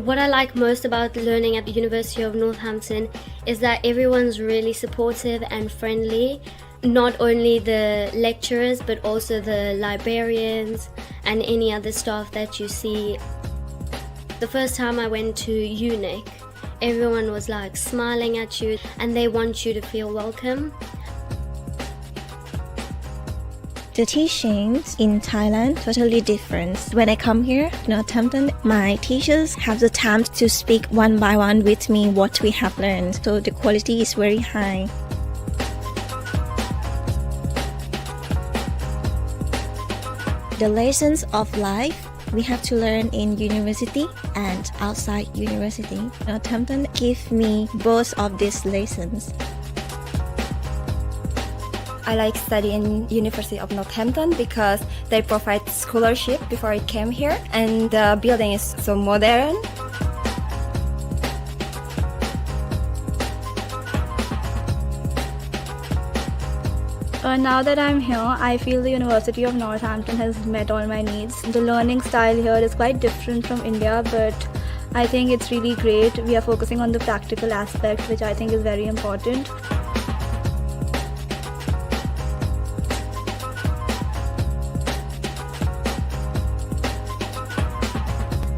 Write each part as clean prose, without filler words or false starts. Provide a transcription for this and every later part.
What I like most about learning at the University of Northampton is that everyone's really supportive and friendly. Not only the lecturers, but also the librarians and any other staff that you see. The first time I went to UNIC, everyone was like smiling at you and they want you to feel welcome. The teachings in Thailand totally different. When I come here in Northampton, my teachers have the time to speak one by one with me what we have learned. So the quality is very high. The lessons of life we have to learn in university and outside university. Northampton gives me both of these lessons. I like studying in University of Northampton because they provide scholarship before I came here, and the building is so modern. Now that I'm here, I feel the University of Northampton has met all my needs. The learning style here is quite different from India, but I think it's really great. We are focusing on the practical aspect, which I think is very important.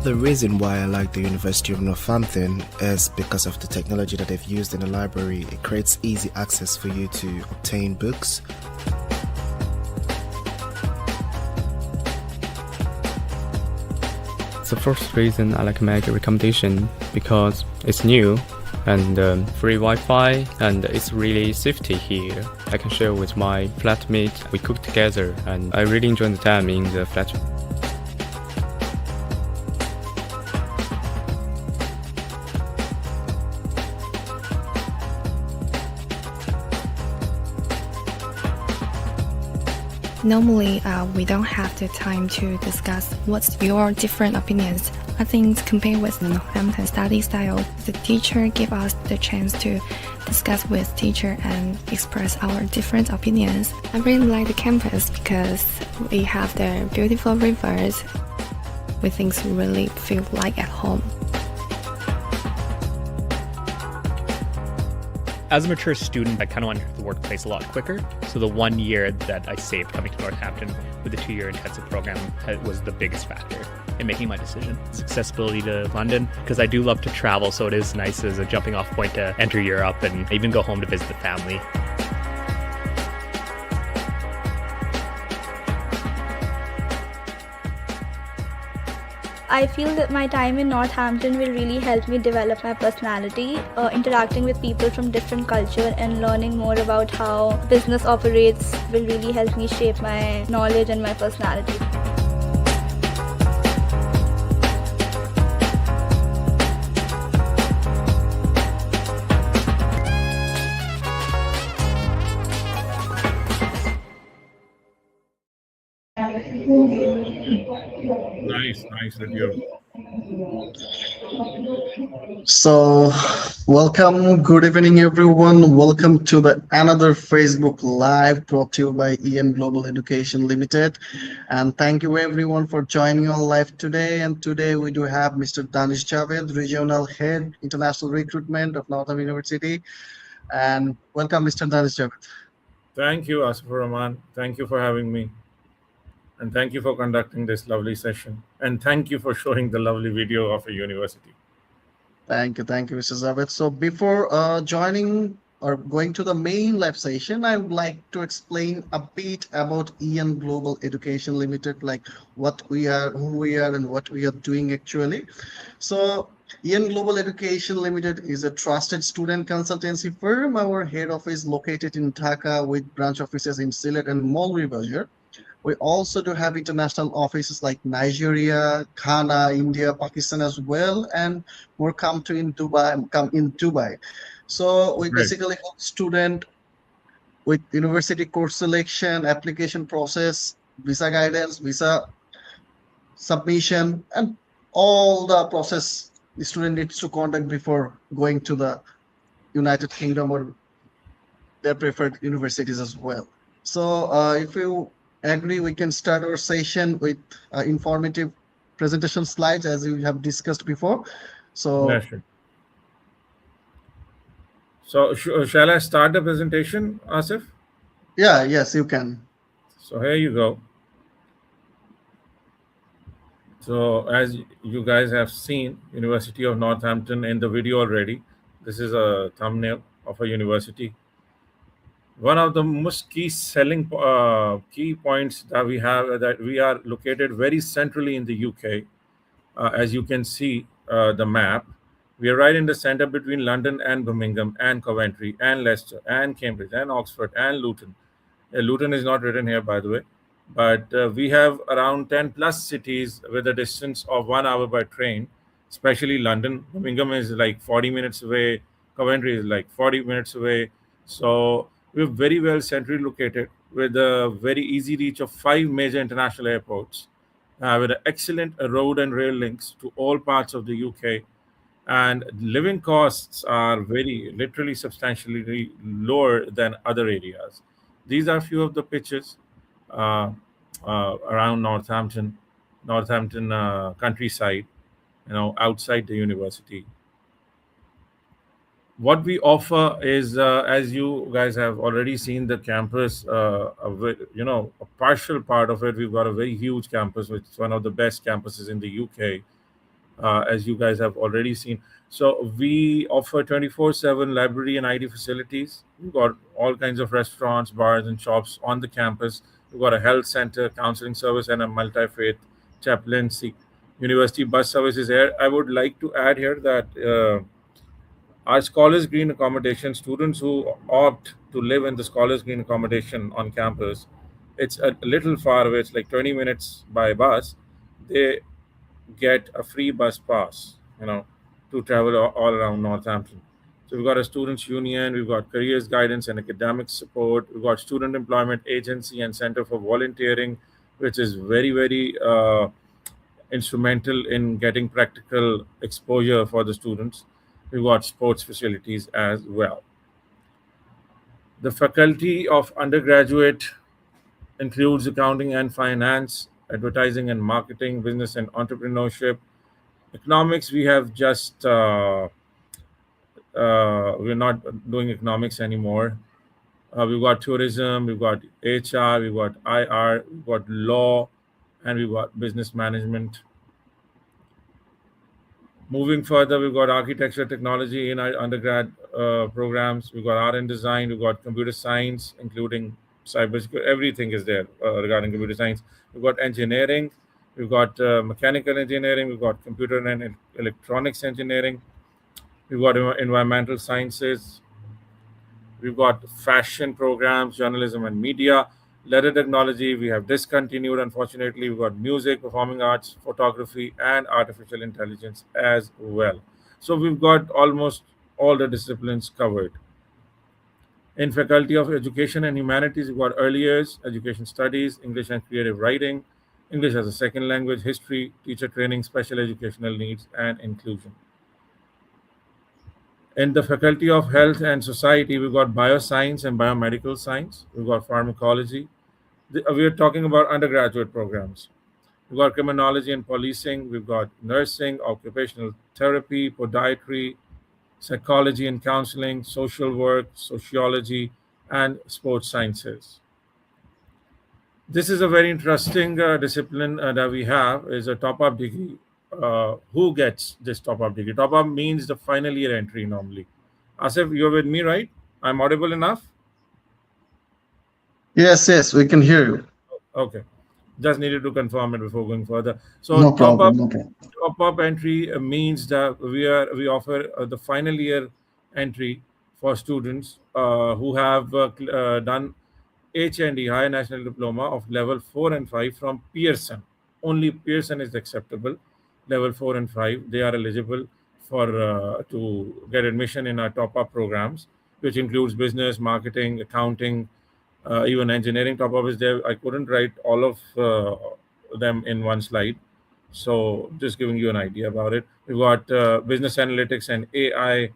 The reason why I like the University of Northampton is because of the technology that they've used in the library. It creates easy access for you to obtain books. The first reason I like make a recommendation because it's new and free Wi-Fi, and it's really safety here. I can share with my flatmate. We cook together and I really enjoy the time in the flat. Normally, we don't have the time to discuss what's your different opinions. I think compared with the Northampton study style, the teacher give us the chance to discuss with teacher and express our different opinions. I really like the campus because we have the beautiful rivers. We think really feel like at home. As a mature student, I kind of went into the workplace a lot quicker. So the 1 year that I saved coming to Northampton with the 2-year intensive program was the biggest factor in making my decision. It's accessibility to London, because I do love to travel, so it is nice as a jumping off point to enter Europe and even go home to visit the family. I feel that my time in Northampton will really help me develop my personality, interacting with people from different culture and learning more about how business operates will really help me shape my knowledge and my personality. Nice review. So, welcome, good evening, everyone. Welcome to another Facebook Live brought to you by EN Global Education Limited. And thank you, everyone, for joining our live today. And today we do have Mr. Danish Javed, Regional Head, International Recruitment of Northern University. And welcome, Mr. Danish Javed. Thank you, Asifur Rahman. Thank you for having me. And thank you for conducting this lovely session. And thank you for showing the lovely video of a university. Thank you, Mr. Javed. So before joining or going to the main live session, I would like to explain a bit about EN Global Education Limited, like what we are, who we are, and what we are doing actually. So EN Global Education Limited is a trusted student consultancy firm. Our head office is located in Dhaka with branch offices in Sylhet and Maulvi. We also do have international offices like Nigeria, Ghana, India, Pakistan as well, and more come in Dubai. So we basically help students with university course selection, application process, visa guidance, visa submission, and all the process the student needs to conduct before going to the United Kingdom or their preferred universities as well. So if you agree, we can start our session with informative presentation slides as we have discussed before. So sure. So shall I start the presentation, Asif? yeah, yes, you can. So here you go. So as you guys have seen, University of Northampton in the video already. This is a thumbnail of a university. One of the most key points that we have, that we are located very centrally in the UK. As you can see the map, we are right in the center between London and Birmingham and Coventry and Leicester and Cambridge and Oxford and Luton. Luton is not written here, by the way, but we have around 10 plus cities with a distance of 1 hour by train, especially London. Birmingham is like 40 minutes away, Coventry is like 40 minutes away. So we're very well centrally located with a very easy reach of 5 major international airports, with excellent road and rail links to all parts of the UK. And living costs are very literally substantially lower than other areas. These are a few of the pictures uh, around Northampton countryside, outside the university. What we offer is, as you guys have already seen the campus, a partial part of it. We've got a very huge campus, which is one of the best campuses in the UK, as you guys have already seen. So we offer 24/7 library and ID facilities. We've got all kinds of restaurants, bars, and shops on the campus. We've got a health center, counseling service, and a multi-faith chaplaincy. University bus services here. I would like to add here that our Scholars Green accommodation, students who opt to live in the Scholars Green accommodation on campus, it's a little far away. It's like 20 minutes by bus. They get a free bus pass, to travel all around Northampton. So we've got a students' union, we've got careers guidance and academic support, we've got student employment agency and center for volunteering, which is very, very instrumental in getting practical exposure for the students. We've got sports facilities as well. The faculty of undergraduate includes accounting and finance, advertising and marketing, business and entrepreneurship. Economics, we have just, we're not doing economics anymore. We've got tourism, we've got HR, we've got IR, we've got law, and we've got business management. Moving further, we've got architecture, technology in our undergrad programs. We've got art and design. We've got computer science, including cybersecurity. Everything is there regarding computer science. We've got engineering. We've got mechanical engineering. We've got computer and electronics engineering. We've got environmental sciences. We've got fashion programs, journalism and media. Letter technology, we have discontinued, unfortunately. We've got music, performing arts, photography, and artificial intelligence as well. So we've got almost all the disciplines covered. In Faculty of Education and Humanities, we've got early years, education studies, English and creative writing, English as a second language, history, teacher training, special educational needs, and inclusion. In the Faculty of Health and Society, we've got bioscience and biomedical science. We've got pharmacology. We are talking about undergraduate programs. We've got criminology and policing. We've got nursing, occupational therapy, podiatry, psychology and counseling, social work, sociology, and sports sciences. This is a very interesting discipline that we have, is a top-up degree. Who gets this top-up degree? Top-up means the final year entry normally. Asif, you're with me, right? I'm audible enough? Yes, we can hear you. Okay. Just needed to confirm it before going further. So No problem. top-up entry means that we offer the final year entry for students who have done HND, Higher National Diploma of level 4 and 5 from Pearson. Only Pearson is acceptable. Level 4 and 5, they are eligible for to get admission in our top-up programs, which includes business, marketing, accounting, even engineering. Top-up is there. I couldn't write all of them in one slide, so just giving you an idea about it. We've got business analytics and AI.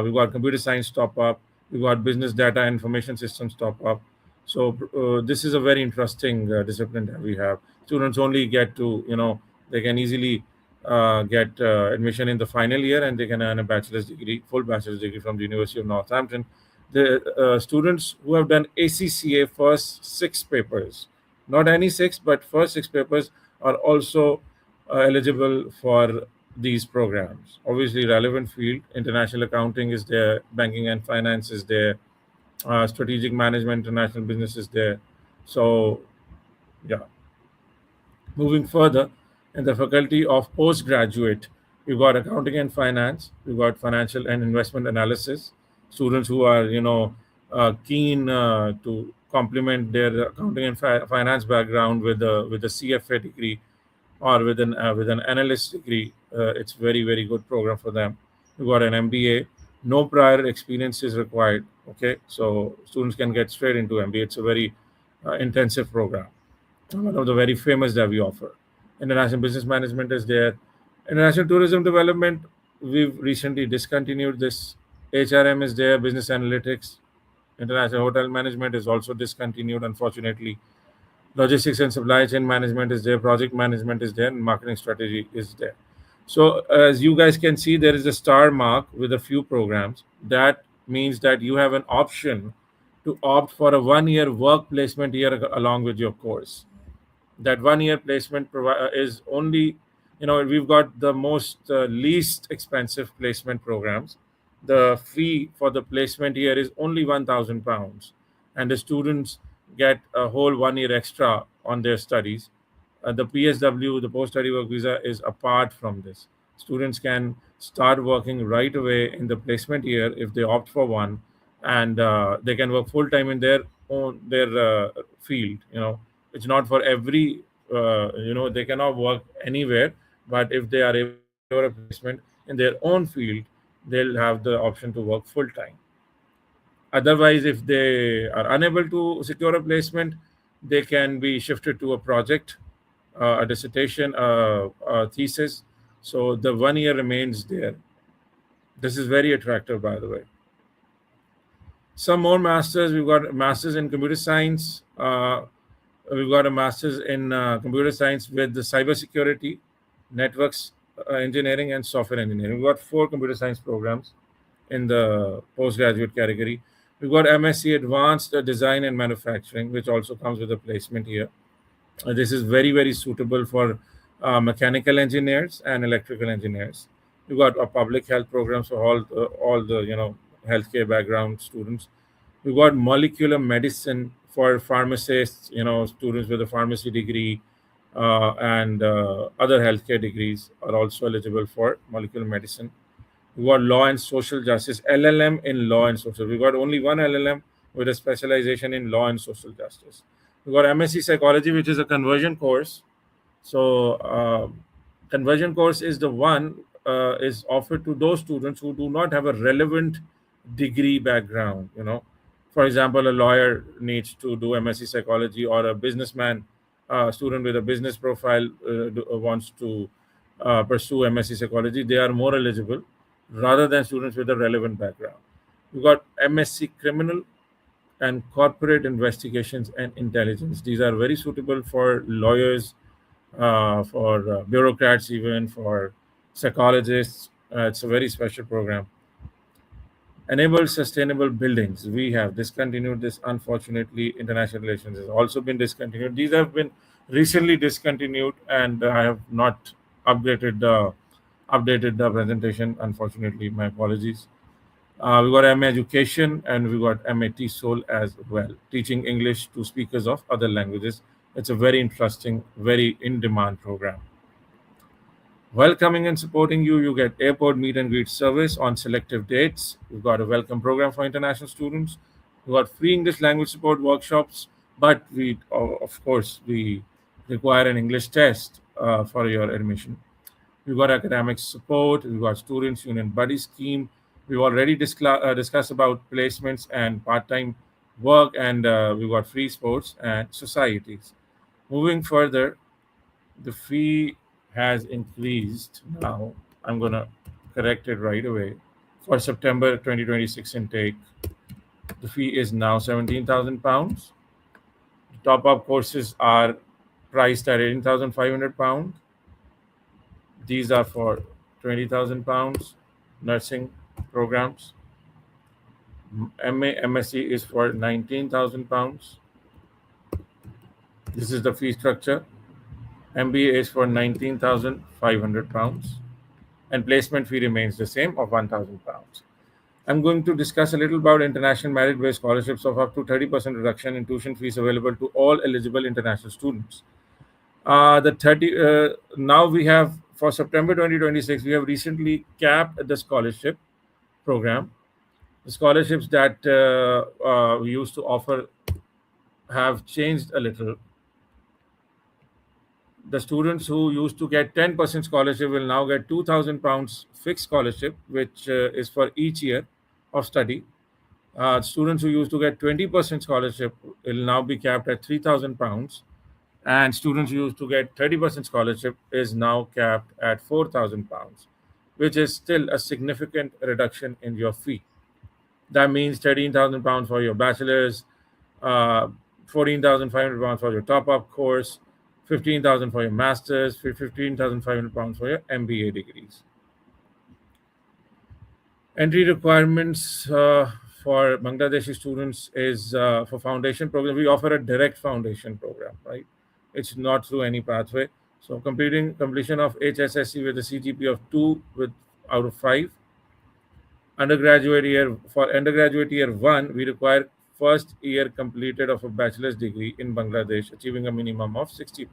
We've got computer science top-up. We've got business data and information systems top-up. So this is a very interesting discipline that we have. Students only get to, they can easily get admission in the final year, and they can earn a bachelor's degree, full bachelor's degree from the University of Northampton. The students who have done ACCA first 6 papers, not any 6, but first 6 papers, are also eligible for these programs. Obviously, relevant field, international accounting is there, banking and finance is there, strategic management, international business is there. So, yeah. Moving further, in the faculty of postgraduate, we've got accounting and finance, we've got financial and investment analysis. Students who are, keen to complement their accounting and finance background with the CFA degree or with an analyst degree, it's very very good program for them. We've got an MBA. No prior experience is required. Okay, so students can get straight into MBA. It's a very intensive program, one of the very famous that we offer. International business management is there. International tourism development, we've recently discontinued this. HRM is there, business analytics. International hotel management is also discontinued, unfortunately. Logistics and supply chain management is there, project management is there, and marketing strategy is there. So as you guys can see, there is a star mark with a few programs. That means that you have an option to opt for a 1-year work placement year along with your course. That 1-year placement is only, we've got the most least expensive placement programs. The fee for the placement year is only £1,000, and the students get a whole 1 year extra on their studies. The PSW, the post study work visa, is apart from this. Students can start working right away in the placement year if they opt for one, and they can work full time in their field. It's not for every. They cannot work anywhere, but if they are able to secure a placement in their own field, they'll have the option to work full time. Otherwise, if they are unable to secure a placement, they can be shifted to a project, a dissertation, a thesis. So the 1 year remains there. This is very attractive, by the way. Some more masters. We've got masters in computer science. We've got a master's in computer science with the cybersecurity, networks engineering, and software engineering. We've got 4 computer science programs in the postgraduate category. We've got MSc Advanced Design and Manufacturing, which also comes with a placement here. This is very, very suitable for mechanical engineers and electrical engineers. We've got a public health programs for all the healthcare background students. We've got molecular medicine for pharmacists, students with a pharmacy degree and other healthcare degrees are also eligible for molecular medicine. We've got law and social justice, LLM in law and social. We've got only one LLM with a specialization in law and social justice. We've got MSc Psychology, which is a conversion course. So conversion course is the one is offered to those students who do not have a relevant degree background. For example, a lawyer needs to do MSc Psychology, or a businessman, student with a business profile wants to pursue MSc Psychology. They are more eligible rather than students with a relevant background. We've got MSc Criminal and Corporate Investigations and Intelligence. These are very suitable for lawyers, for bureaucrats, even for psychologists. It's a very special program. Enable Sustainable Buildings. We have discontinued this. Unfortunately, International Relations has also been discontinued. These have been recently discontinued, and I have not updated the presentation. Unfortunately, my apologies. We got MA Education, and we got MA TESOL as well, teaching English to speakers of other languages. It's a very interesting, very in-demand program. Welcoming and supporting you, you get airport meet and greet service on selective dates. We've got a welcome program for international students. We've got free English language support workshops, but of course, we require an English test for your admission. We've got academic support. We've got Students Union Buddy Scheme. We've already discussed about placements and part-time work, and we've got free sports and societies. Moving further, the fee has increased. Now I'm going to correct it right away. For September 2026 intake, the fee is now £17,000. Top-up courses are priced at £18,500. These are for £20,000 nursing programs. MA, MSc is for £19,000. This is the fee structure. MBA is for £19,500, and placement fee remains the same of £1,000. I'm going to discuss a little about international merit-based scholarships of up to 30% reduction in tuition fees available to all eligible international students. Now we have, for September 2026, we have recently capped the scholarship program. The scholarships that we used to offer have changed a little. The students who used to get 10% scholarship will now get £2,000 fixed scholarship, which is for each year of study. Students who used to get 20% scholarship will now be capped at £3,000, and students who used to get 30% scholarship is now capped at £4,000, which is still a significant reduction in your fee. That means £13,000 for your bachelor's, £14,500 for your top-up course, £15,000 for your master's, £15,500 for your MBA degrees. Entry requirements for Bangladeshi students is for foundation program. We offer a direct foundation program, right? It's not through any pathway. So completion of HSSC with a CGP of 2 out of 5. Undergraduate year 1, we require first year completed of a bachelor's degree in Bangladesh, achieving a minimum of 60%.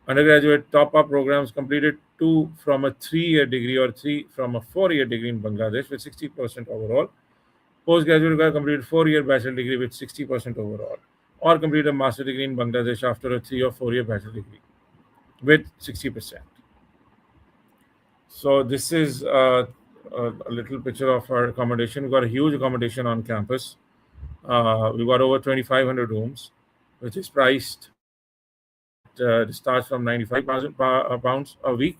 Undergraduate top-up programs completed 2 from a 3-year degree or 3 from a 4-year degree in Bangladesh with 60% overall. Postgraduate require completed 4-year bachelor degree with 60% overall, or complete a master degree in Bangladesh after a 3 or 4-year bachelor degree with 60%. So this is a little picture of our accommodation. We've got a huge accommodation on campus. We've got over 2,500 rooms, which is priced. It starts from £95 a week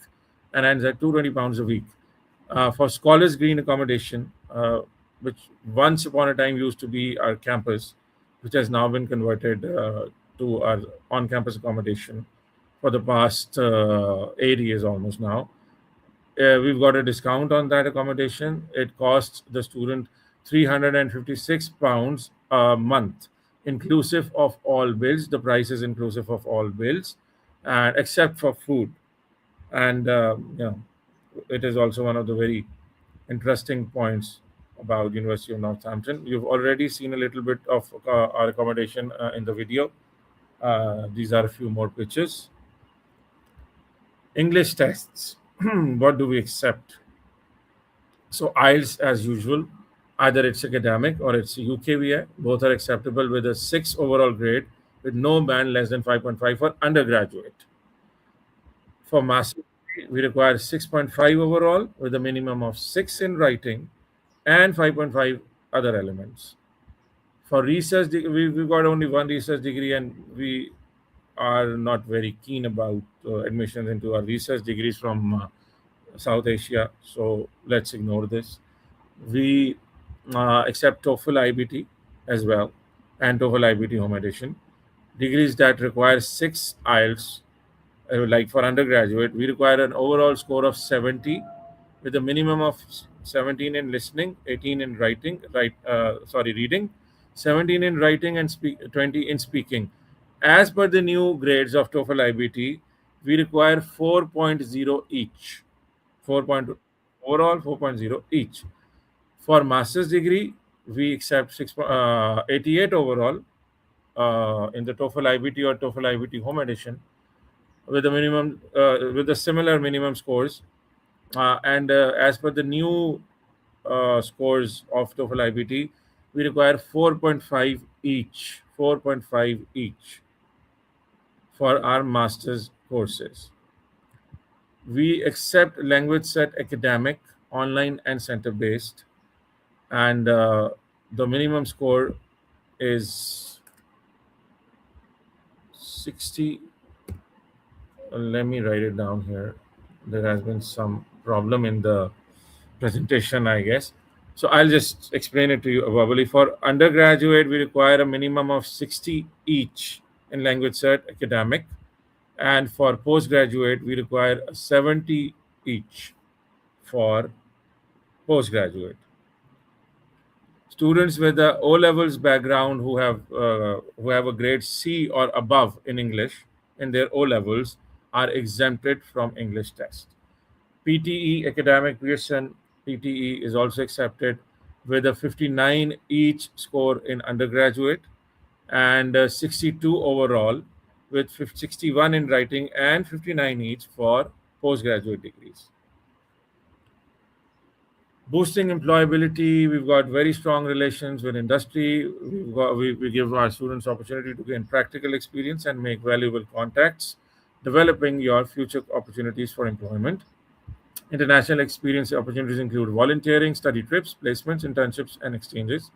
and ends at £220 a week. For Scholars Green accommodation, which once upon a time used to be our campus, which has now been converted to our on-campus accommodation for the past 8 years almost now. We've got a discount on that accommodation. It costs the student £356 a month, inclusive of all bills. The price is inclusive of all bills, and except for food. And it is also one of the very interesting points about University of Northampton. You've already seen a little bit of our accommodation in the video. These are a few more pictures. English tests. What do we accept? So IELTS, as usual, either it's academic or it's UKVA. Both are acceptable with a 6 overall grade with no band less than 5.5 for undergraduate. For master's, we require 6.5 overall with a minimum of 6 in writing and 5.5 other elements. For research, we've got only one research degree, and we are not very keen about admissions into our research degrees from South Asia, so let's ignore this. We accept TOEFL IBT as well, and TOEFL IBT Home Edition. Degrees that require 6 IELTS, like for undergraduate, we require an overall score of 70 with a minimum of 17 in listening, 18 in reading, 17 in writing, and 20 in speaking. As per the new grades of TOEFL IBT, we require 4.0 each. 4.0 overall, 4.0 each. For master's degree, we accept 88 overall in the TOEFL IBT or TOEFL IBT Home Edition, with a minimum, with a similar minimum scores. And as per the new scores of TOEFL IBT, we require 4.5 each. 4.5 each for our master's courses. We accept language set academic, online, and center-based. And the minimum score is 60. Let me write it down here. There has been some problem in the presentation, I guess. So I'll just explain it to you verbally. For undergraduate, we require a minimum of 60 each in language set academic and for postgraduate we require 70 each for postgraduate. Students with a O levels background who have a grade C or above in English in their O levels are exempted from English test. PTE academic Pearson PTE is also accepted with a 59 each score in undergraduate and 62 overall, with 61 in writing and 59 each for postgraduate degrees. Boosting employability, we've got very strong relations with industry. We give our students opportunity to gain practical experience and make valuable contacts, developing your future opportunities for employment. International experience opportunities include volunteering, study trips, placements, internships, and exchanges.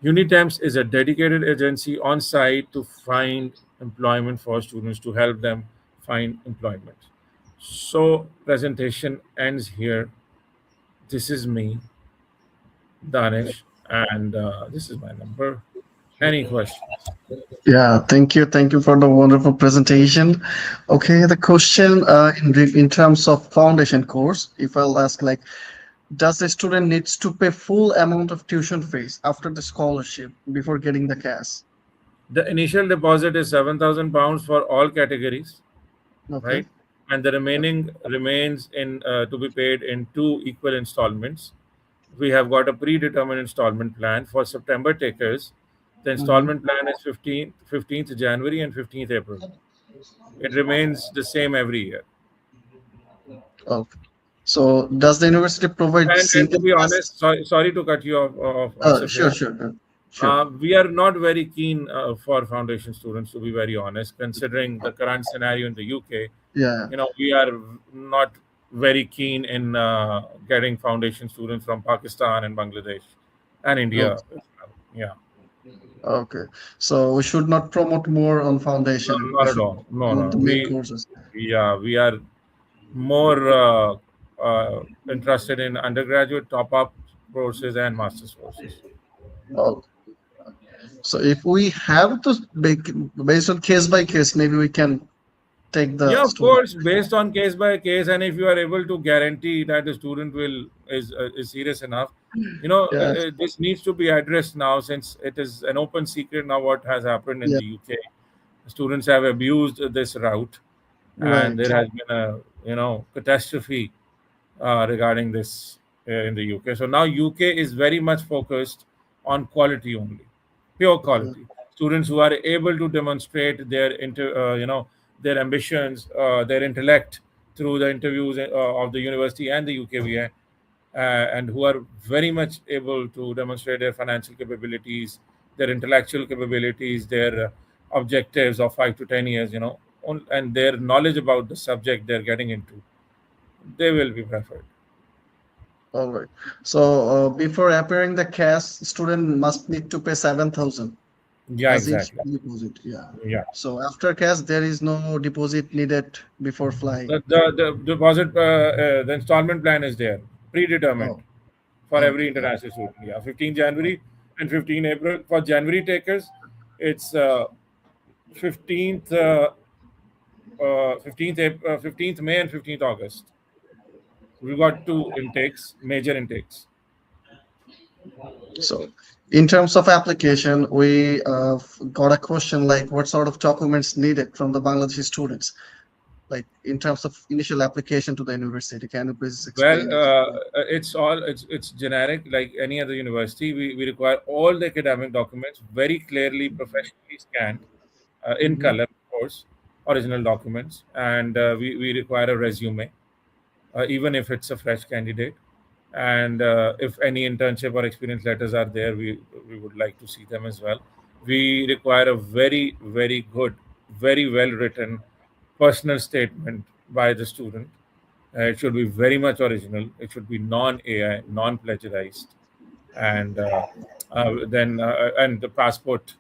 Unitemps is a dedicated agency on site to find employment for students, to help them find employment. So presentation ends here. This is me, Danish, and this is my number. Any questions? Yeah, thank you. Thank you for the wonderful presentation. Okay, the question in terms of foundation course, if I'll ask like, does the student needs to pay full amount of tuition fees after the scholarship before getting the cash? The initial deposit is £7,000 for all categories, Okay. right? And the remaining remains in to be paid in 2 equal installments. We have got a predetermined installment plan for September takers. The installment plan is 15th January and 15th April. It remains the same every year. Okay. So does the university provide And to single be class? honest, sorry to cut you off, Asif Sure, here. sure. We are not very keen for foundation students, to be very honest, considering the current scenario in the UK. Yeah. We are not very keen in getting foundation students from Pakistan and Bangladesh and India. Yeah, Okay. So we should not promote more on foundation. We not at should all. No, promote the no. main courses. We are more interested in undergraduate top-up courses and master's courses. Oh. So if we have to make based on case by case, maybe we can take the Yeah, of student. course, based on case by case, and if you are able to guarantee that the student is serious enough, Yeah. this needs to be addressed now, since it is an open secret now what has happened in Yeah. the UK. Students have abused this route, Right. and there has been a catastrophe regarding this in the UK. So now UK is very much focused on quality only, pure quality. Students who are able to demonstrate their ambitions, their intellect through the interviews of the university and the UKVA, and who are very much able to demonstrate their financial capabilities, their intellectual capabilities, their objectives of 5 to 10 years, and their knowledge about the subject they're getting into, they will be preferred. All right. So before appearing the cash, student must need to pay 7,000 Yeah, as each exactly. deposit. Yeah. Yeah. So after cash, there is no deposit needed before flying. The deposit, the installment plan is there, predetermined for every international student. Yeah, 15 January and 15 April. For January takers, it's 15th, 15th May and 15th August. We've got 2 intakes, major intakes. So in terms of application, we got a question like what sort of documents needed from the Bangladeshi students, like in terms of initial application to the university. Can you please explain? Well, it's generic like any other university. We require all the academic documents very clearly, professionally scanned, in color, of course, original documents, and we require a resume, even if it's a fresh candidate. And if any internship or experience letters are there, we would like to see them as well. We require a very, very good, very well written personal statement by the student. It should be very much original. It should be non-AI, non-plagiarized, and then and the passport.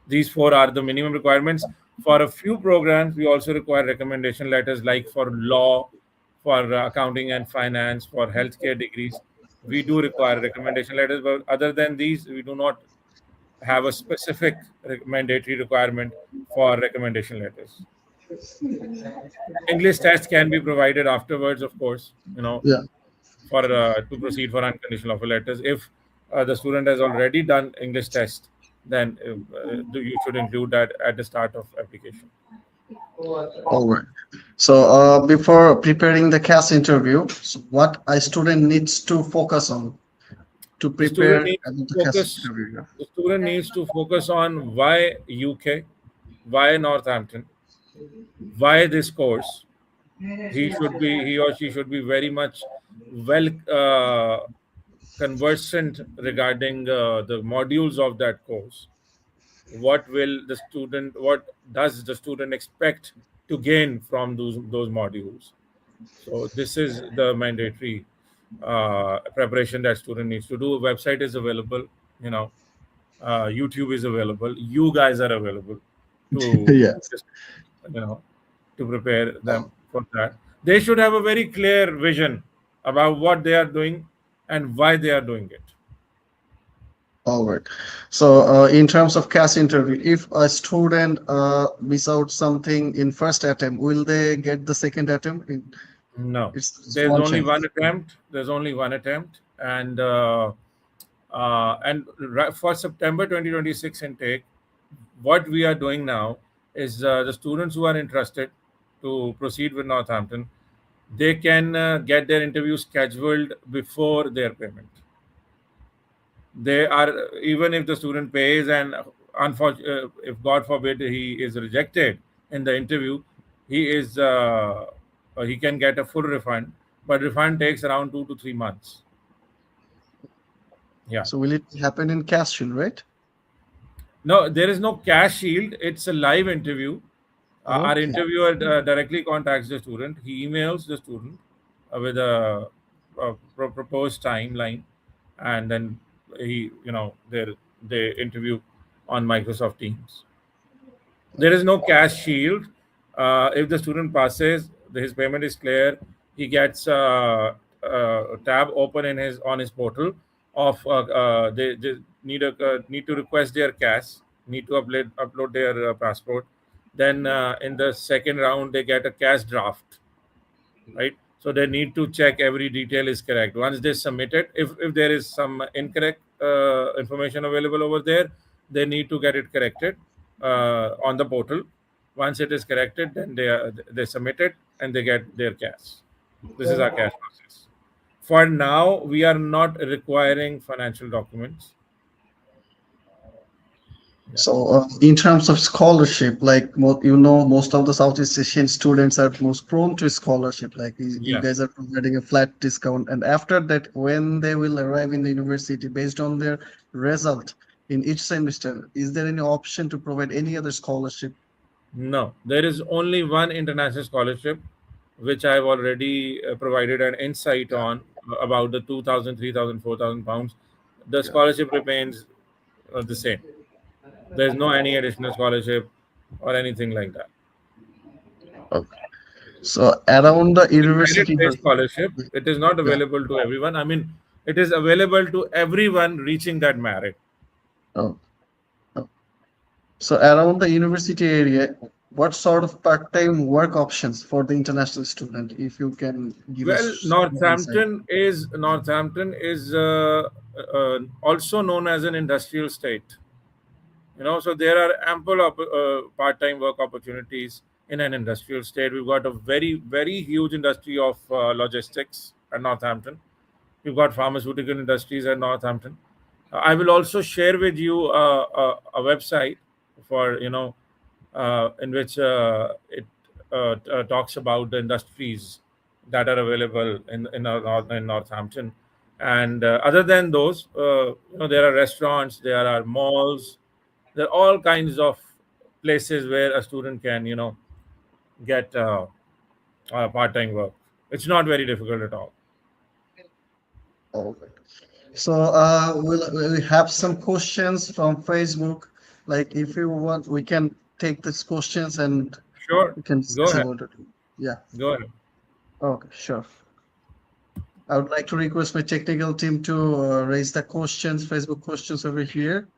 These 4 are the minimum requirements. For a few programs, we also require recommendation letters, like for law, for accounting and finance, for healthcare degrees. We do require recommendation letters, but other than these, we do not have a specific mandatory requirement for recommendation letters. English test can be provided afterwards, of course, Yeah. for to proceed for unconditional offer letters. If the student has already done English test, then you should include that at the start of application. All right. So before preparing the CAS interview, so what a student needs to focus on to The student prepare needs about to the CAS focus. interview? The student needs to focus on why UK, why Northampton, why this course. He or she should be very much well conversant regarding the modules of that course. What does the student expect to gain from those modules? So this is the mandatory preparation that student needs to do. Website is available, YouTube is available. You guys are available to Yes. just, you know, to prepare them for that. They should have a very clear vision about what they are doing and why they are doing it. All right. So in terms of CAS interview, if a student miss out something in first attempt, will they get the second attempt? No, It's there's one only chance. one attempt. There's only one attempt, and for September 2026 intake, what we are doing now is the students who are interested to proceed with Northampton, they can get their interview scheduled before their payment. They are, even if the student pays and if God forbid he is rejected in the interview, he can get a full refund, but refund takes around 2 to 3 months. Yeah. So will it happen in CAS Shield, right? No, there is no cash shield. It's a live interview. Our Okay. interviewer directly contacts the student. He emails the student with a proposed timeline, and then they interview on Microsoft Teams. There is no cash shield. If the student passes, his payment is clear. He gets a tab open on his portal of they need to request their cash, need to upload their passport. Then in the second round, they get a cash draft, right? So they need to check every detail is correct. Once they submit it, if there is some incorrect information available over there, they need to get it corrected on the portal. Once it is corrected, then they submit it and they get their cash. This is our cash process. For now, we are not requiring financial documents. So in terms of scholarship, like most of the Southeast Asian students are most prone to scholarship. Like you Yeah. guys are providing a flat discount, and after that, when they will arrive in the university, based on their result in each semester, is there any option to provide any other scholarship? No, there is only one international scholarship, which I've already provided an insight on about the 2,000, 3,000, 4,000 pounds. The scholarship remains the same. There's no any additional scholarship or anything like that. Okay. So around the university, Merit-based scholarship, it is not available to everyone. I mean, it is available to everyone reaching that merit. oh, oh. So around the university area, what sort of part-time work options for the international student, if you can give Well, us more insight? Northampton is also known as an industrial state. So there are ample part-time work opportunities in an industrial state. We've got a very, very huge industry of logistics at Northampton. We've got pharmaceutical industries at Northampton. I will also share with you a website for in which it talks about the industries that are available in Northampton. And other than those, there are restaurants, there are malls, there are all kinds of places where a student can get part-time work. It's not very difficult at all. All right. So we'll have some questions from Facebook. Like if you want, we can take these questions and Sure, we can go discuss ahead. about it. Yeah. Go ahead. Okay, sure. I would like to request my technical team to raise the questions, Facebook questions over here.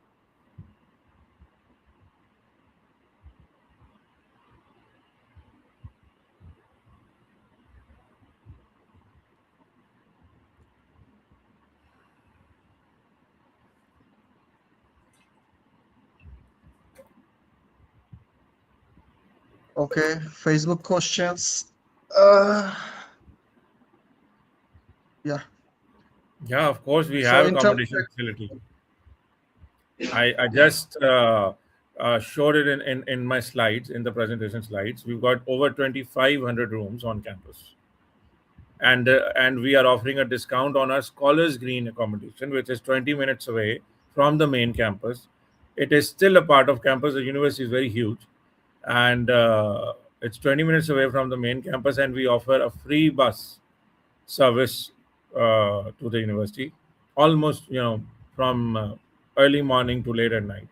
Okay, Facebook questions. Uh, yeah. Yeah, of course, we So have in terms, accommodation facility. I just showed it in my slides, in the presentation slides. We've got over 2,500 rooms on campus. And we are offering a discount on our Scholars Green accommodation, which is 20 minutes away from the main campus. It is still a part of campus. The university is very huge, and it's 20 minutes away from the main campus, and we offer a free bus service to the university, almost from early morning to late at night,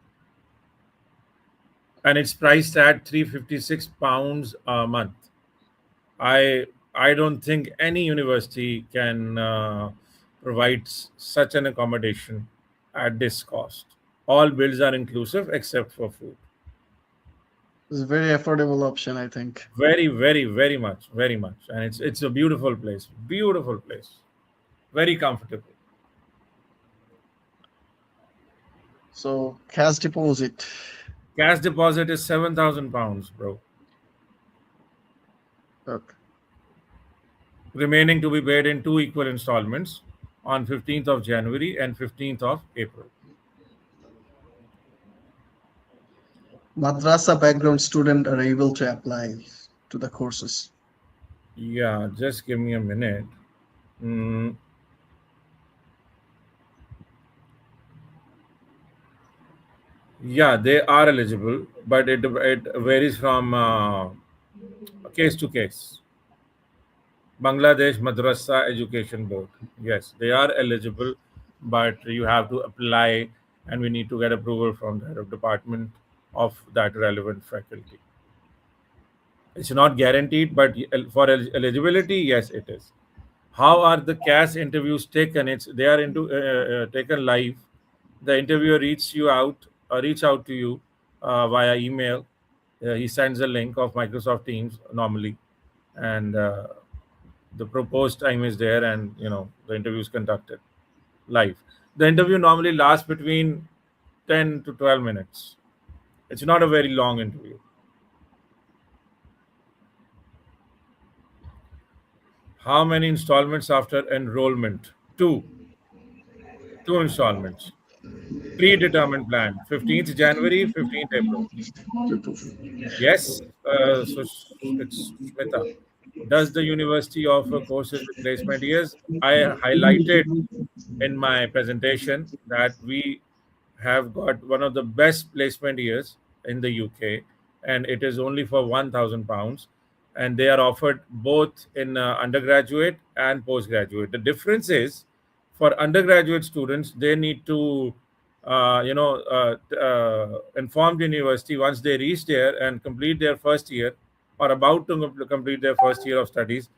and it's priced at £356 a month. I don't think any university can provide such an accommodation at this cost. All bills are inclusive except for food. it's a very affordable option, I think. Very, very, very much, and it's a beautiful place, very comfortable. So cash deposit. Cash deposit is £7,000, bro. Okay. Remaining to be paid in two equal installments on 15th of January and 15th of April. Madrasa background student are able to apply to the courses. Yeah, just give me a minute. Mm, yeah, they are eligible, but it varies from case to case. Bangladesh Madrasa Education Board. Yes, they are eligible, but you have to apply, and we need to get approval from the head of department of that relevant faculty. It's not guaranteed, but for eligibility, yes, it is. How are the CAS interviews taken? They are taken live. The interviewer reach out to you via email. He sends a link of Microsoft Teams normally, and the proposed time is there, and the interview is conducted live. The interview normally lasts between 10 to 12 minutes. It's not a very long interview. How many installments after enrollment? Two installments. Predetermined plan: 15th January, 15th April. Yes, so it's Smita. Does the university offer courses with placement years? I highlighted in my presentation that we have got one of the best placement years in the UK, and it is only for £1,000, and they are offered both in undergraduate and postgraduate. The difference is, for undergraduate students, they need to inform the university once they reach there and complete their first year, or about to complete their first year of studies.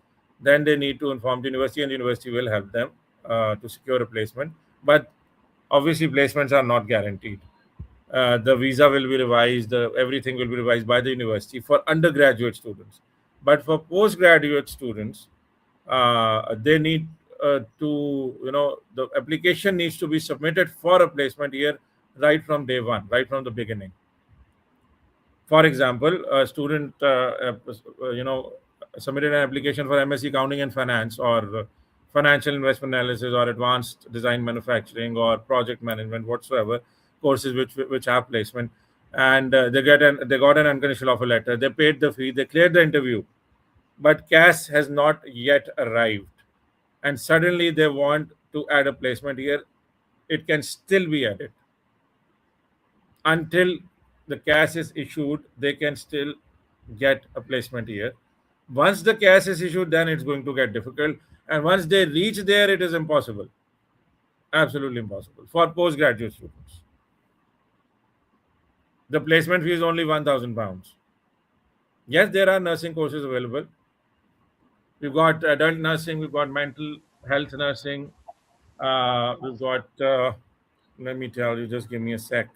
Then they need to inform the university, and the university will help them to secure a placement. But obviously, placements are not guaranteed. The visa will be revised, everything will be revised by the university for undergraduate students. But for postgraduate students, they need the application needs to be submitted for a placement year right from day one, right from the beginning. For example, a student submitted an application for MSc Accounting and Finance, or financial investment analysis, or advanced design manufacturing, or project management, whatsoever courses which have placement, and they got an unconditional offer letter. They paid the fee, they cleared the interview, but CAS has not yet arrived, and suddenly they want to add a placement here. It can still be added until the CAS is issued. They can still get a placement here. Once the CAS is issued, then it's going to get difficult, and once they reach there, it is impossible, absolutely impossible for postgraduate students. The placement fee is only £1,000. Yes, there are nursing courses available. We've got adult nursing, we've got mental health nursing, we've got, let me tell you, just give me a sec.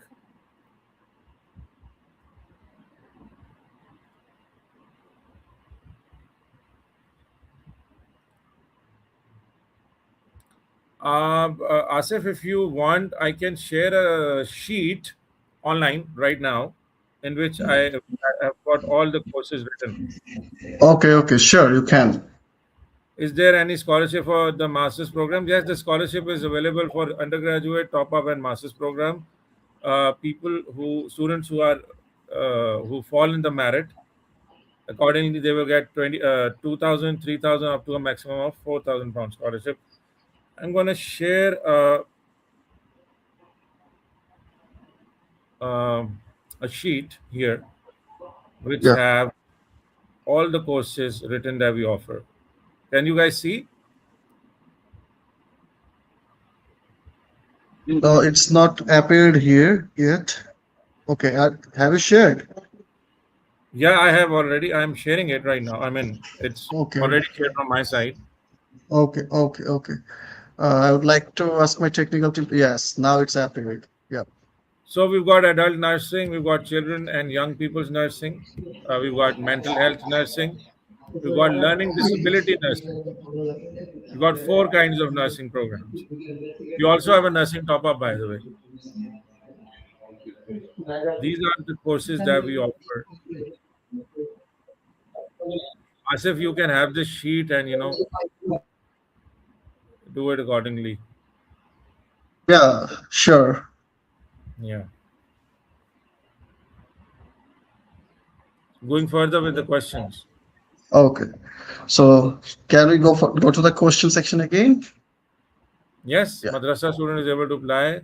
Asif, if you want, I can share a sheet online right now in which I have got all the courses written. Okay, sure, you can. Is there any scholarship for the master's program? Yes, the scholarship is available for undergraduate, top up, and master's program. Students who fall in the merit, accordingly, they will get 2,000, 3,000, up to a maximum of £4,000 scholarship. I'm going to share a sheet here which Yeah. have all the courses written that we offer. Can you guys see? No, it's not appeared here yet. Okay, have you shared? Yeah, I have already. I'm sharing it right now. I mean, it's Okay, already shared from my side. okay. I would like to ask my technical team. Yes, now it's appeared. Yeah. So we've got adult nursing, we've got children and young people's nursing, we've got mental health nursing, we've got learning disability nursing. We've got 4 kinds of nursing programs. We also have a nursing top up, by the way. These are the courses that we offer. Asif, you can have this sheet and do it accordingly. Yeah, sure. Yeah. Going further with the questions. Okay. So can we go to the question section again? Yes, Yeah. madrasa student is able to apply.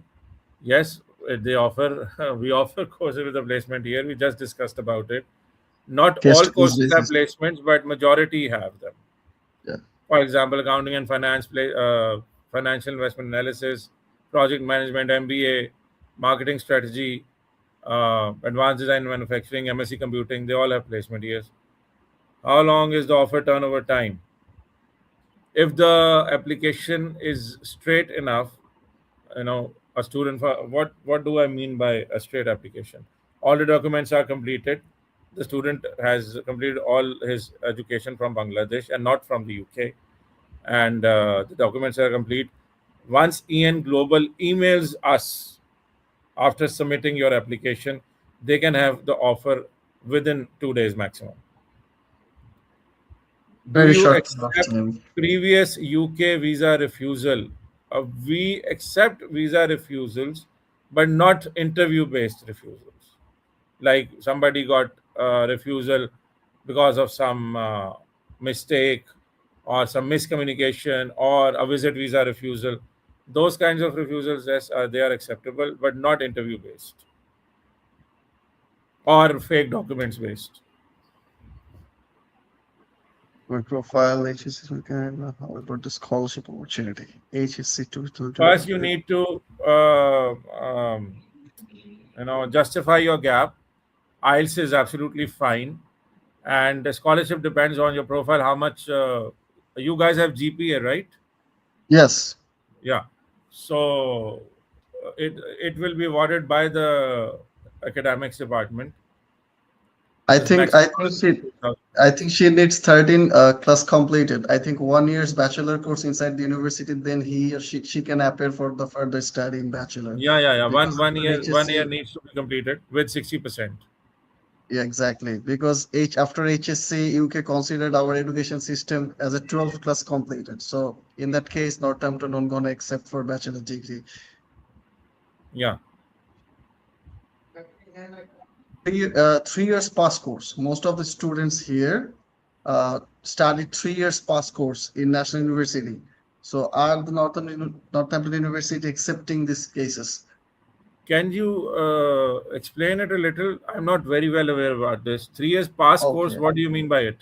Yes, they offer. We offer courses with a placement here. We just discussed about it. Not Case all to case courses have basis. placements, but majority have them. Yeah. For example, accounting and finance, financial investment analysis, project management, MBA, marketing strategy, advanced design and manufacturing, MSc computing. They all have placement years. How long is the offer turnover time? If the application is straight enough, a student, what do I mean by a straight application? All the documents are completed. The student has completed all his education from Bangladesh and not from the UK, and the documents are complete. Once EN Global emails us after submitting your application, they can have the offer within 2 days maximum. Do Very you short accept time. previous UK visa refusal? We accept visa refusals, but not interview-based refusals. Like somebody got refusal because of some mistake or some miscommunication or a visit visa refusal. Those kinds of refusals, yes, they are acceptable, but not interview-based or fake documents-based. Work profile, HSC, how about the scholarship opportunity? HSC to First, you need to justify your gap. IELTS is absolutely fine, and the scholarship depends on your profile. How much you guys have GPA, right? Yes. Yeah. So it will be awarded by the academics department. I This think maximum I think she needs 13 class completed. I think 1 year's bachelor course inside the university, then he or she can appear for the further study in bachelor. Yeah. Because One after year HSC, needs to be completed with 60%. yeah, exactly. Because after HSC, UK considered our education system as a 12 class completed. So in that case, Northampton not gonna accept for bachelor degree. Yeah. 3 years pass course. Most of the students here studied 3 years pass course in National University. So are the Northampton University accepting these cases? Can you explain it a little? I'm not very well aware about this. 3 years pass course. Okay. What do you mean by it?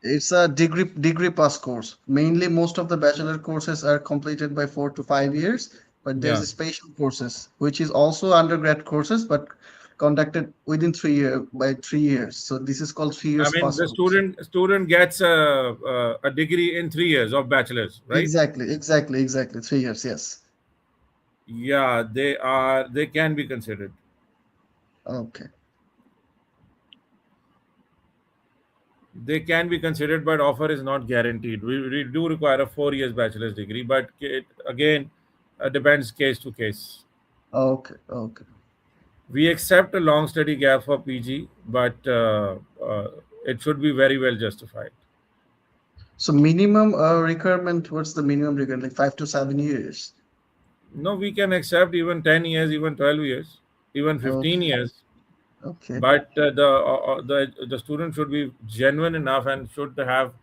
It's a degree pass course. Mainly, most of the bachelor courses are completed by 4 to 5 years, but there's Yeah. a special courses which is also undergrad courses, but conducted within 3 year by 3 years. So this is called 3 I years mean, pass the course. student gets a degree in 3 years of bachelor's, right? Exactly. 3 years, yes. Yeah, they can be considered. Okay. They can be considered, but offer is not guaranteed. We do require a 4 years bachelor's degree, but it again depends case to case. Okay. We accept a long study gap for PG, but it should be very well justified. So minimum requirement, what's the minimum requirement? Like 5 to 7 years. No, we can accept even 10 years, even 12 years, even 15 Okay. years. Okay. But the student should be genuine enough and should have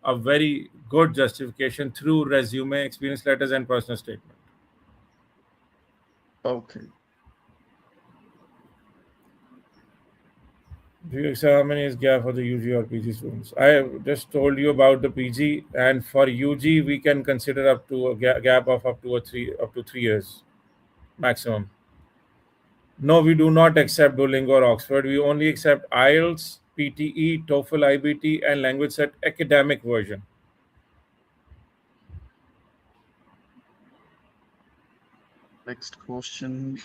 a very good justification through resume, experience letters, and personal statement. Okay. Do you say how many is gap for the UG or PG students? I have just told you about the PG, and for UG we can consider up to a gap of up to 3 years maximum. No, we do not accept Duolingo or Oxford. We only accept IELTS, PTE, TOEFL, IBT, and language set academic version. Next question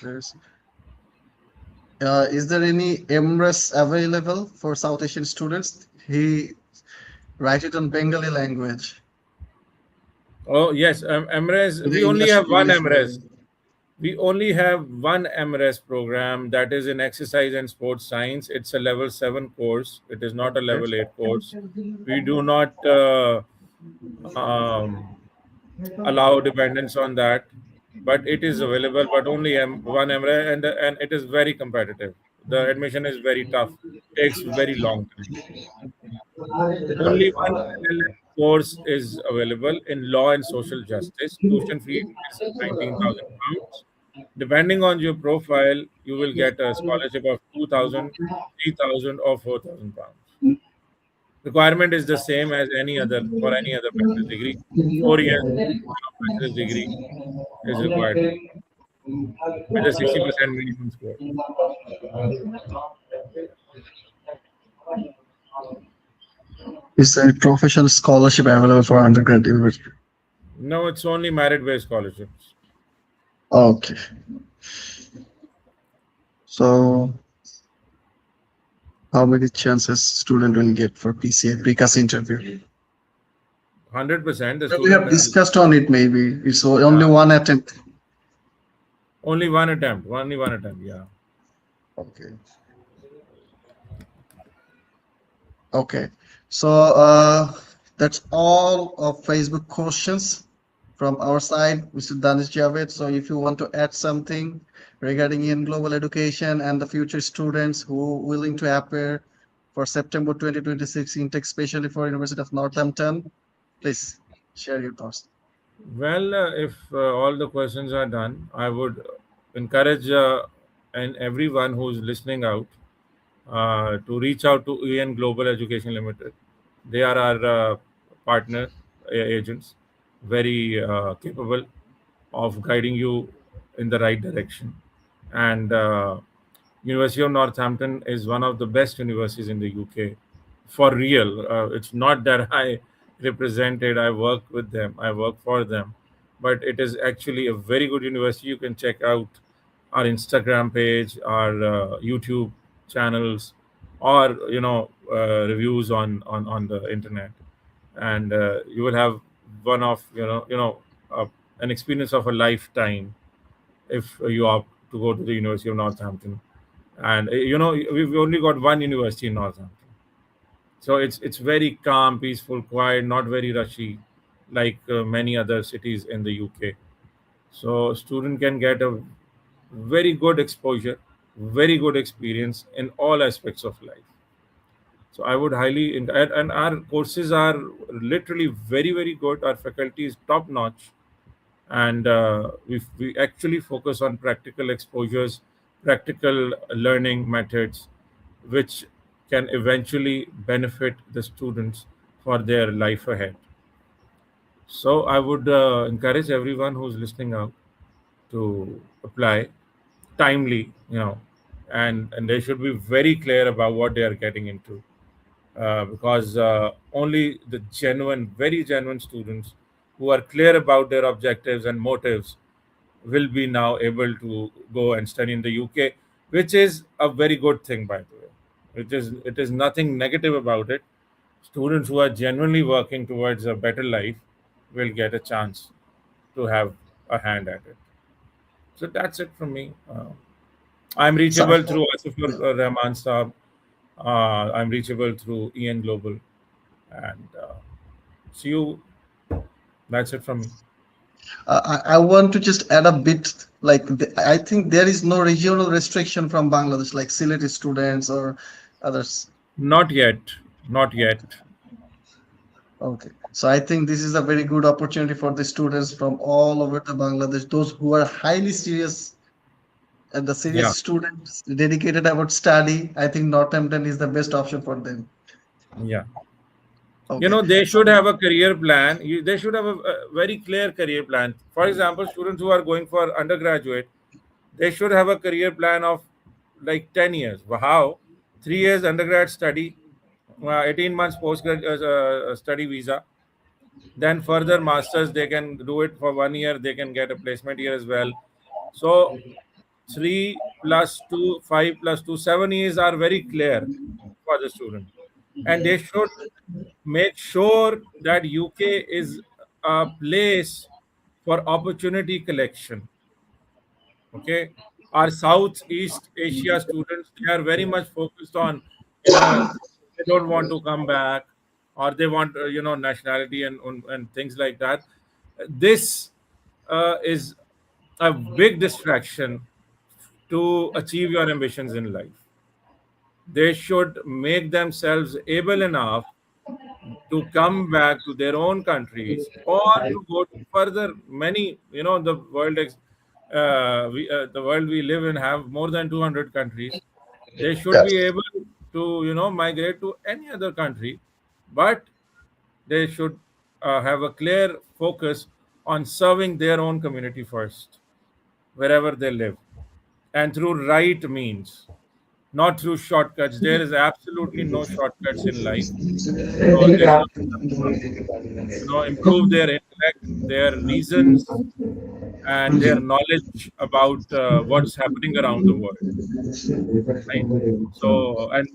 is there any MRES available for South Asian students? He write it on Bengali language. Oh yes, MRES. With the We only have one English MRES. version. We only have one MRES program, that is in exercise and sports science. It's a level 7 course. It is not a level 8 course. We do not um, allow dependence on that, but it is available. But only one MRES, and it is very competitive. The admission is very tough. Takes very long time. Only one LLM course is available in law and social justice. Tuition fee is 19,000 pounds. Depending on your profile, you will get a scholarship of 2,000, 3,000, or 4,000 pounds. Requirement is the same as any other for any other bachelor's degree. 4 years of bachelor's degree is required with a 60% minimum score. Is there a professional scholarship available for undergraduate? No, it's only merit-based scholarships. Okay. So how many chances student will get for PCA precast interview? 100%. The We have student discussed on it. Maybe it's only one attempt. only one attempt. Only one attempt. Yeah. Okay. Okay. So that's all of Facebook questions from our side, Mr. Danish Javed. So if you want to add something regarding in global education and the future students who willing to appear for September 2026 intake, especially for University of Northampton, please share your thoughts. Well, if all the questions are done, I would encourage and everyone who's listening out to reach out to EN Global Education Limited. They are our partner agents, very capable of guiding you in the right direction. And University of Northampton is one of the best universities in the UK, for real. It's not that I represented, I work with them, I work for them, but it is actually a very good university. You can check out our Instagram page, our YouTube channels, or reviews on the internet, and you will have one of an experience of a lifetime if you opt to go to the University of Northampton. And we've only got one university in Northampton, so it's very calm, peaceful, quiet, not very rushy like many other cities in the UK. So student can get a very good exposure, very good experience in all aspects of life. So I would highly and our courses are literally very, very good. Our faculty is top notch, and we actually focus on practical exposures, practical learning methods, which can eventually benefit the students for their life ahead. So I would encourage everyone who's listening out to apply timely, and they should be very clear about what they are getting into, because only the genuine, very genuine students who are clear about their objectives and motives will be now able to go and study in the UK, which is a very good thing, by the way. It is nothing negative about it. Students who are genuinely working towards a better life will get a chance to have a hand at it. So that's it from me. I'm reachable Sorry. through Asifur Rahman Saab. I'm reachable through EN Global. And see you. That's it from me. I want to just add a bit. Like I think there is no regional restriction from Bangladesh, like Sylhet students or others. Not yet. Not yet. Okay, so I think this is a very good opportunity for the students from all over the Bangladesh, those who are highly serious and the Yeah. serious students dedicated about study. I think Northampton is the best option for them. Yeah. Okay. They should have a career plan. They should have a very clear career plan. For example, students who are going for undergraduate, they should have a career plan of like 10 years. How? 3 years undergrad study, 18 months postgrad study visa. Then further masters, they can do it for 1 year. They can get a placement year as well. So 3 plus 2, 5 plus 2, 7 years are very clear for the student. And they should make sure that UK is a place for opportunity collection. Okay, our Southeast Asia students, they are very much focused on, they don't want to come back, or they want nationality and things like that. This is a big distraction to achieve your ambitions in life. They should make themselves able enough to come back to their own countries or to go to further. Many, the world we live in have more than 200 countries. They should be able to migrate to any other country, but they should have a clear focus on serving their own community first wherever they live, and through right means, not through shortcuts. There is absolutely no shortcuts in life. So they should improve their intellect, their reasons, and their knowledge about what's happening around the world. Right. So, and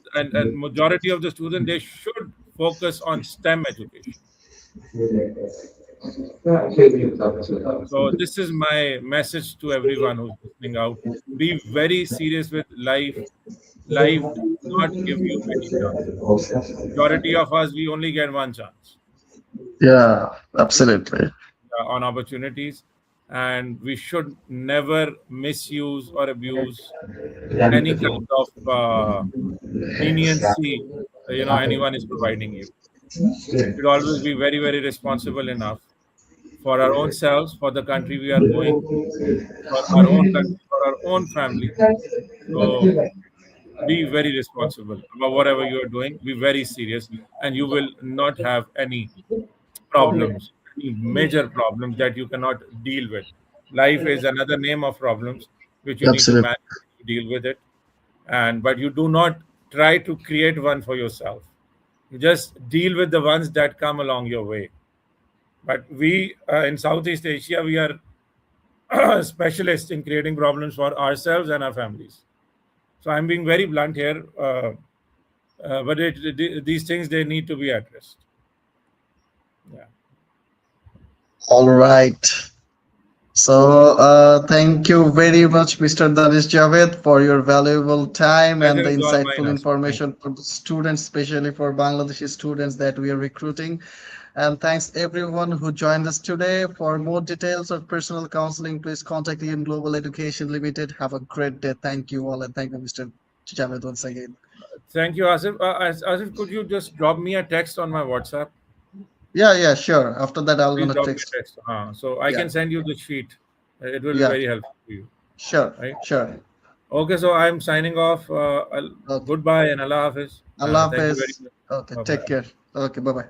majority of the students, they should focus on STEM education. So this is my message to everyone who's listening out. Be very serious with life. Life does not give you many chances. Majority of us, we only get one chance Yeah, absolutely. on opportunities, and we should never misuse or abuse any kind of leniency anyone is providing you. We should always be very, very responsible enough for our own selves, for the country we are going, for our own country, for our own family. So be very responsible about whatever you are doing. Be very serious, and you will not have any problems, any major problems that you cannot deal with. Life is another name of problems which you need to Absolutely. manage to deal with it, but you do not try to create one for yourself. You just deal with the ones that come along your way. But we in Southeast Asia, we are specialists in creating problems for ourselves and our families. So I'm being very blunt here, but these things, they need to be addressed. Yeah. All right. So thank you very much, Mr. Danish Javed, for your valuable time and Pleasure the is all mine, insightful Asif. information for the students, especially for Bangladeshi students that we are recruiting. And thanks everyone who joined us today. For more details or personal counseling, please contact EN Global Education Limited. Have a great day. Thank you all, and thank you, Mr. Javed, once again. Thank you, Asif. Asif, could you just drop me a text on my WhatsApp? Yeah, sure. After that, I'll Please gonna drop me text. a text. So I Yeah, can send you the sheet. It will be yeah, very helpful to you. sure, Right? sure. Okay, so I'm signing off. Okay. Goodbye and Allah Hafiz. Allah Thank you very Hafiz. much. Okay, Bye-bye. take care. Okay, bye bye.